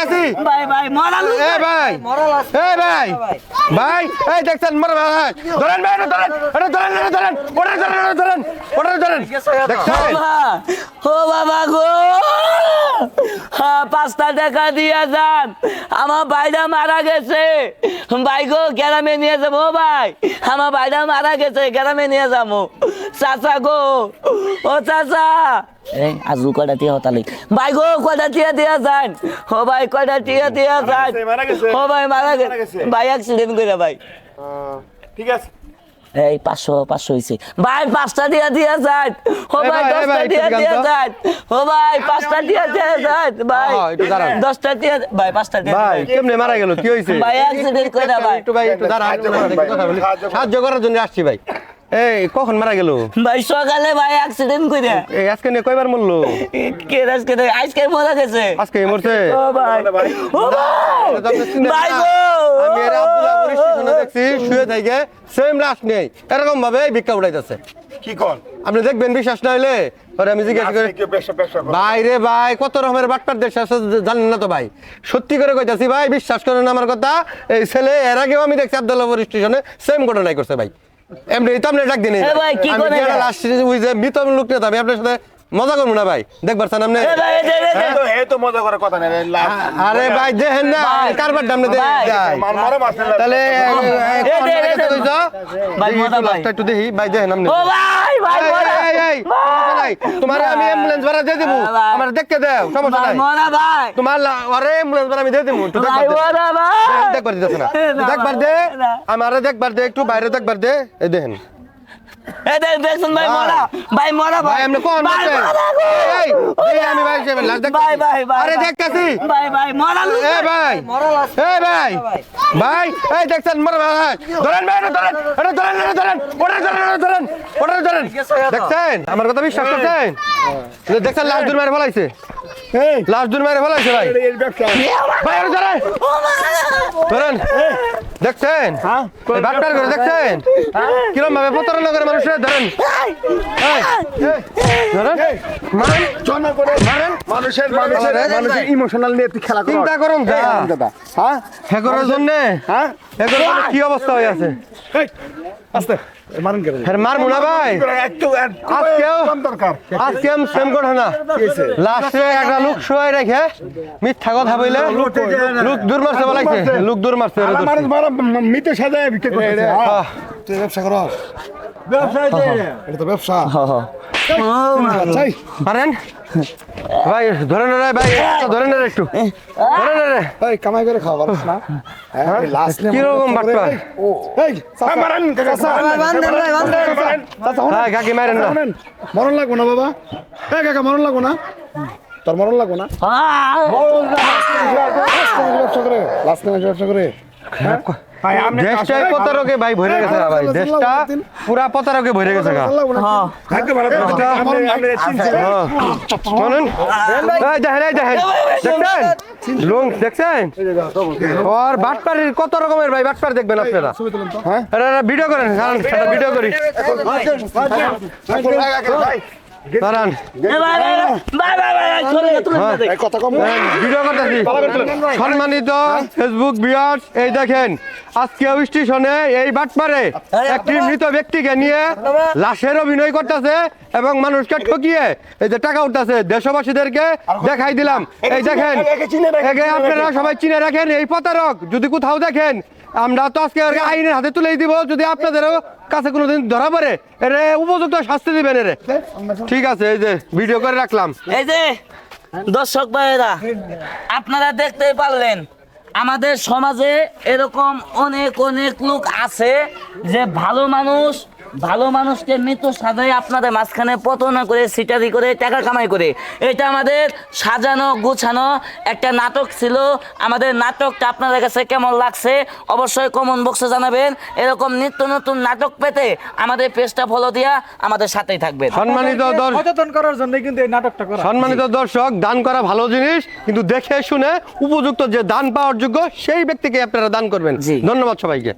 দেখতাছি ভাই ভাই মরালু এ ভাই এ ভাই ভাই এই দেখছেন মর ভাই ধরেন ভাই ধরেন ধরেন দেখছেন ও বাবা গো 5টা টাকা দিয়ে যান আমার ভাইটা মারা গেছে ভাই গো গ্রামে নিয়ে যাবো ভাই আমার ভাইটা মারা গেছে গ্রামে নিয়ে যাবো চাচা গো ও চাচা এই আজু কয়টা টিয়া হতালি ভাই গো কয়টা টিয়া দিয়া যান ও ভাই কয়টা টিয়া দিয়া যান ও ভাই মারা গেছে ভাই অ্যাক্সিডেন্ট করে ভাই ঠিক আছে এই 500 হইছে ভাই 5টা দিয়া যান ও ভাই 10টা দিয়া যান ও ভাই 5টা দিয়া যান ভাই 10টা দিয়া ভাই 5টা দিয়া ভাই কেমনে মারা গেল কি হইছে ভাই অ্যাক্সিডেন্ট কইরা ভাই একটু দাঁড়া কথা বলি সাহায্য করার জন্য আসছি ভাই এই কখন মারা গেল ভাই সকালে ভাই অ্যাক্সিডেন্ট কইরা এই আজকে নিয়ে কয়বার মরলো আজকে মারা গেছে আজকে মরছে ও ভাই ও ভাই গো আমি এর আব্দুল্লাহ স্টেশনে দেখছি শুয়ে থাকে সেম লাশ নেই এরকম ভাবে ভিক্ষা উঠাইতেছে কি কোন আপনি দেখবেন বিশ্বাস না হইলে পরে আমি জিজ্ঞাসা করি ভাই রে ভাই কত রকমের বাটপার দেশ আছে জানেন না তো ভাই সত্যি করে কইতাছি ভাই বিশ্বাস করেন আমার কথা এই ছেলে এর আগেও আমি দেখছি আব্দুল্লাহ স্টেশনে সেম ঘটনাই করছে ভাই এমনি তো আপনি ডাক দিন লাশ ওই যে মৃত লোক নিয়ে আমি আপনার সাথে মজা করবো না ভাই দেখবার চান আপনি আরে ভাই দেখেন না কারবার দাম তাহলে একটু দেখি ভাই দেখেন আপনি তোমার আমি অ্যাম্বুলেন্স ভাড়া দিয়ে দেবো আমার দেখতে দাও সমস্যা নাই তোমার আরে অ্যাম্বুলেন্স ভাড়া আমি দিয়ে দেবো দেখবার দিতেছে না দেখবার দে আমার দেখবার দে একটু বাইরে দেখবার দে এই দেখেন দেখুন ভাই মরা ভাই মরা ভাই আমি কোন আমি ভাই লাশ দেখ আরে দেখতাছি ভাই ভাই মরা এ ভাই এ ভাই ভাই এই দেখছেন মর ভাই ধরেন ভাই ধরেন দেখছেন আমার কথা বিশ্বাস করছেন দেখছেন লাশ দূর মারে ফলাইছে লাশ দূর মারে ফলাইছে ভাই ভাই ধরেন দেখছেন ডাক্তার করে দেখছেন কিরম ভাবে প্রতারণা করে মানুষের ধরেন মানুষের ইমোশনাল নিয়ে তুই খেলা চিন্তা করুন দাদা হ্যাঁ হ্যাঁ করার জন্য হ্যাঁ কি অবস্থা হয়ে আছে আস্তে মারেন কেন মারবো না ভাই আজকে সেম ঘটনা লাস্টে একটা লোক শুয়ে রেখে মিথ্যা কথা বইলে লোক দূর মারছে বলাইছে লোক দূর মারছে মিতে সাজায় বিক্রি করতেছে তুই ব্যবসা করো এটা তো ব্যবসা পারেন ভাই ধরে নে রে ভাই ধরে নে রে একটু ধরে নে রে এই কামাই করে খাওয়া পারছ না লাস্ট কিরকম বাটপা এই মারেন হ্যাঁ কাকি মারেন না মরণ লাগবো না বাবা এই কাকা মরণ লাগবো না তোর মরণ লাগবো না ব্যবসা করে লাস্ট ব্যবসা করে দেশটা প্রতারকে ভাই ভরে গেছে ভাই দেশটা পুরা প্রতারকে ভরে গেছে দেখছেন লোক দেখছেন ওর বাটপাড়ির কত রকমের ভাই বাটপার দেখবেন আপনারা ভিডিও করেন কারণ ভিডিও করি দাঁড়ান সম্মানিত ফেসবুক ভিউয়ার্স এই দেখেন আজকে স্টেশনে এই বাটপারে একটি মৃত ব্যক্তিকে নিয়ে লাশের অভিনয় করতেছে এবং মানুষকে ঠকিয়ে এই যে টাকা উঠতেছে দেশবাসীদেরকে দেখাই দিলাম এই দেখেন আপনারা সবাই চিনে রাখেন এই প্রতারক যদি কোথাও দেখেন আমরা তো আজকে আইনের হাতে তুলে দিব যদি আপনাদেরও কাছে কোনোদিন ধরা পড়ে এর উপযুক্ত শাস্তি দিবেন এর ঠিক আছে এই যে ভিডিও করে রাখলাম এই যে দর্শক ভাইয়েরা আপনারা দেখতেই পারলেন আমাদের সমাজে এরকম অনেক লোক আছে যে ভালো মানুষকে মৃত্যু সাজায় আপনাদের মাঝখানে প্রতারণা করে সিটারি করে টাকা কামাই করে এটা আমাদের সাজানো গুছানো একটা নাটক ছিল আমাদের নাটকটা আপনাদের কাছে কেমন লাগছে অবশ্যই কমেন্ট বক্সে জানাবেন এরকম নিত্য নতুন নাটক পেতে আমাদের পেজটা ফলো দিয়া আমাদের সাথেই থাকবেন সম্মানিত সচেতন করার জন্য কিন্তু এই নাটকটা করা সম্মানিত দর্শক দান করা ভালো জিনিস কিন্তু দেখে শুনে উপযুক্ত যে দান পাওয়ার যোগ্য সেই ব্যক্তিকে আপনারা দান করবেন ধন্যবাদ সবাইকে।